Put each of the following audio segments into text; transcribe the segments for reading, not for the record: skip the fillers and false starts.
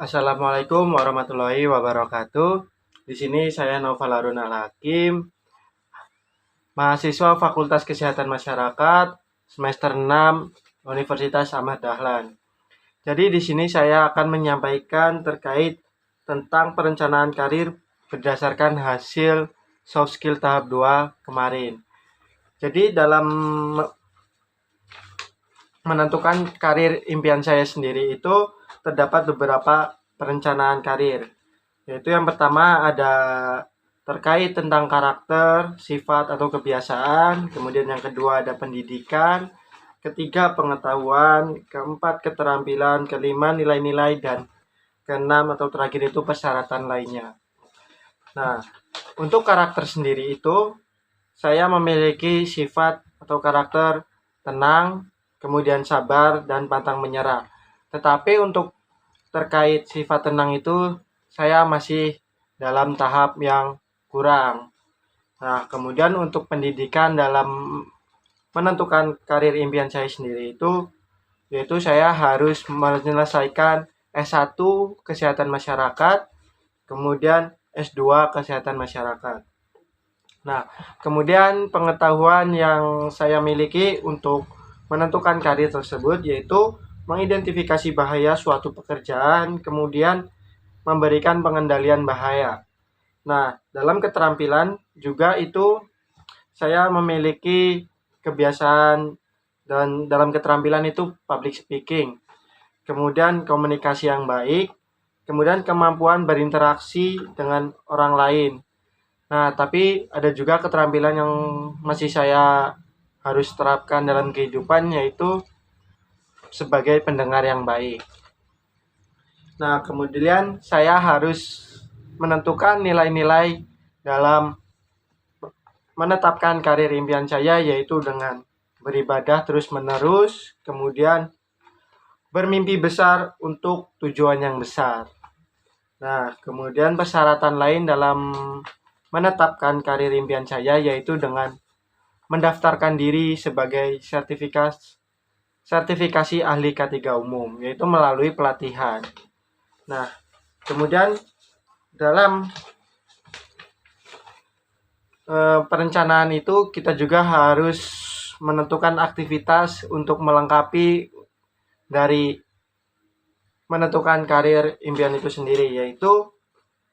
Assalamualaikum warahmatullahi wabarakatuh. Di sini saya Noval Harun Al-Hakim, mahasiswa Fakultas Kesehatan Masyarakat semester 6 Universitas Ahmad Dahlan. Jadi di sini saya akan menyampaikan terkait tentang perencanaan karir berdasarkan hasil soft skill tahap 2 kemarin. Jadi dalam menentukan karir impian saya sendiri itu terdapat beberapa perencanaan karir. Yaitu yang pertama ada terkait tentang karakter, sifat atau kebiasaan, kemudian yang kedua ada pendidikan, ketiga pengetahuan, keempat keterampilan, kelima nilai-nilai, dan keenam atau terakhir itu persyaratan lainnya. Nah, untuk karakter sendiri itu saya memiliki sifat atau karakter tenang, kemudian sabar dan pantang menyerah. Tetapi untuk terkait sifat tenang itu saya masih dalam tahap yang kurang. Nah, kemudian untuk pendidikan dalam menentukan karir impian saya sendiri itu yaitu saya harus menyelesaikan S1 Kesehatan Masyarakat, kemudian S2 Kesehatan Masyarakat. Nah, kemudian pengetahuan yang saya miliki untuk menentukan karir tersebut yaitu mengidentifikasi bahaya suatu pekerjaan, kemudian memberikan pengendalian bahaya. Nah, dalam keterampilan juga itu saya memiliki kebiasaan dan dalam keterampilan itu public speaking, kemudian komunikasi yang baik, kemudian kemampuan berinteraksi dengan orang lain. Nah, tapi ada juga keterampilan yang masih saya harus terapkan dalam kehidupan yaitu sebagai pendengar yang baik. Nah, kemudian saya harus menentukan nilai-nilai dalam menetapkan karir impian saya yaitu dengan beribadah terus-menerus, kemudian bermimpi besar untuk tujuan yang besar. Nah, kemudian persyaratan lain dalam menetapkan karir impian saya yaitu dengan mendaftarkan diri sebagai sertifikasi ahli K3 umum, yaitu melalui pelatihan. Nah, kemudian dalam perencanaan itu kita juga harus menentukan aktivitas untuk melengkapi dari menentukan karir impian itu sendiri, yaitu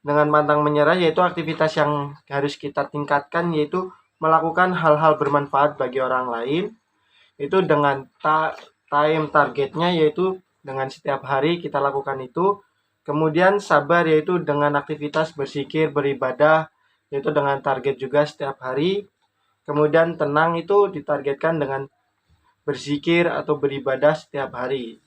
dengan pantang menyerah, yaitu aktivitas yang harus kita tingkatkan yaitu melakukan hal-hal bermanfaat bagi orang lain, itu dengan time targetnya yaitu dengan setiap hari kita lakukan itu. Kemudian sabar yaitu dengan aktivitas berzikir, beribadah, yaitu dengan target juga setiap hari. Kemudian tenang itu ditargetkan dengan berzikir atau beribadah setiap hari.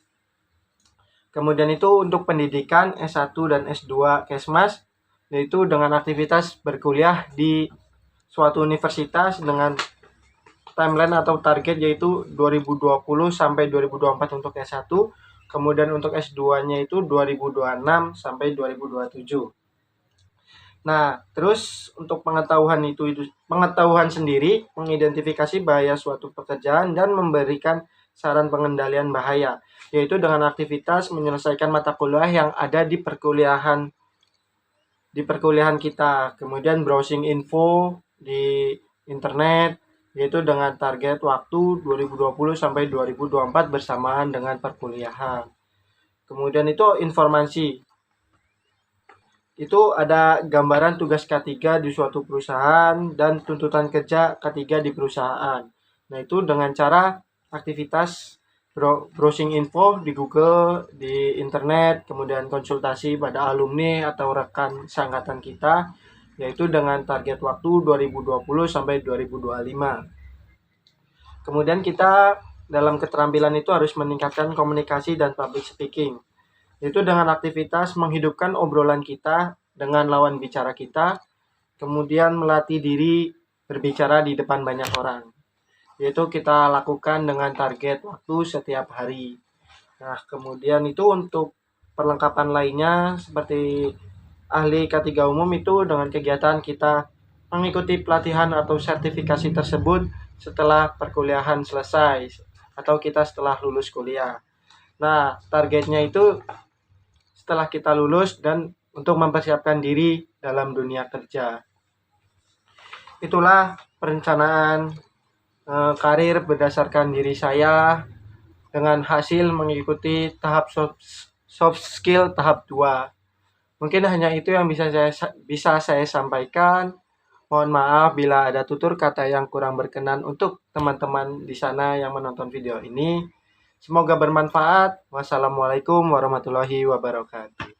Kemudian itu untuk pendidikan S1 dan S2 Kesmas, yaitu dengan aktivitas berkuliah di suatu universitas dengan timeline atau target yaitu 2020 sampai 2024 untuk S1, kemudian untuk S2-nya itu 2026 sampai 2027. Nah, terus untuk pengetahuan sendiri mengidentifikasi bahaya suatu pekerjaan dan memberikan saran pengendalian bahaya, yaitu dengan aktivitas menyelesaikan mata kuliah yang ada di perkuliahan kita, kemudian browsing info di internet, yaitu dengan target waktu 2020 sampai 2024 bersamaan dengan perkuliahan. Kemudian itu informasi. Itu ada gambaran tugas K3 di suatu perusahaan dan tuntutan kerja K3 di perusahaan. Nah, itu dengan cara aktivitas browsing info di Google, di internet, kemudian konsultasi pada alumni atau rekan seangkatan kita, yaitu dengan target waktu 2020 sampai 2025. Kemudian kita dalam keterampilan itu harus meningkatkan komunikasi dan public speaking, yaitu dengan aktivitas menghidupkan obrolan kita dengan lawan bicara kita, kemudian melatih diri berbicara di depan banyak orang, yaitu kita lakukan dengan target waktu setiap hari. Nah, kemudian itu untuk perlengkapan lainnya seperti ahli K3 umum itu dengan kegiatan kita mengikuti pelatihan atau sertifikasi tersebut setelah perkuliahan selesai atau kita setelah lulus kuliah. Nah, targetnya itu setelah kita lulus dan untuk mempersiapkan diri dalam dunia kerja. Itulah perencanaan karir berdasarkan diri saya dengan hasil mengikuti tahap soft skill tahap 2. Mungkin hanya itu yang bisa saya sampaikan. Mohon maaf bila ada tutur kata yang kurang berkenan untuk teman-teman di sana yang menonton video ini. Semoga bermanfaat. Wassalamualaikum warahmatullahi wabarakatuh.